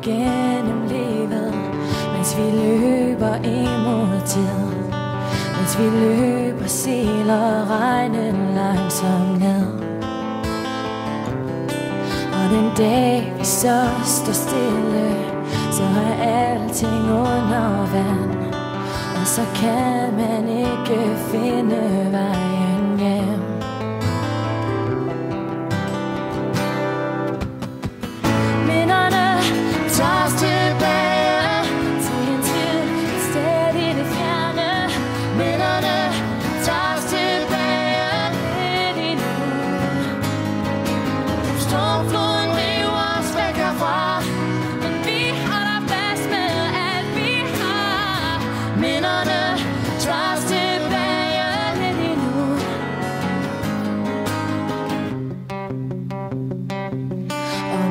Gennem livet, mens vi løber imod tid, mens vi løber, siler regnen langsomt ned. Og den dag vi så står stille, så er alting under vand, og så kan man ikke finde vejen hjem.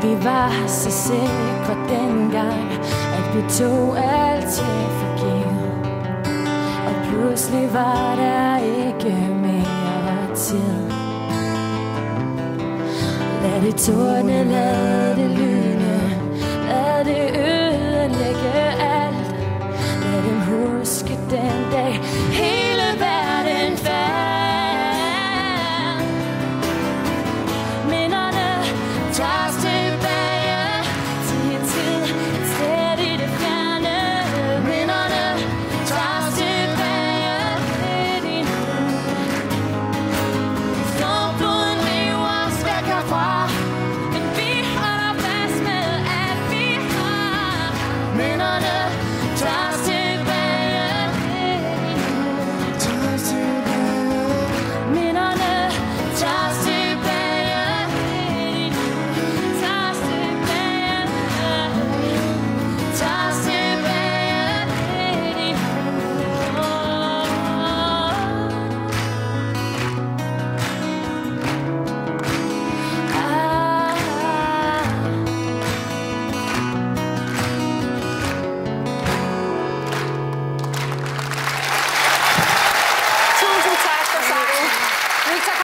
Vi var så sikre dengang, at vi tog alting for givet. Og pludselig var der ikke mere tid. Lad det tårne, lad det lyne, lad det ødelægge alt. Lad dem huske den dag hele verden faldt. Minderne tager os tilbage til en tid, et sted i det fjerne. Minderne tager os tilbage lidt endnu. Stormfloden river os væk herfra, men vi holder fast med, at vi har. Minderne tager os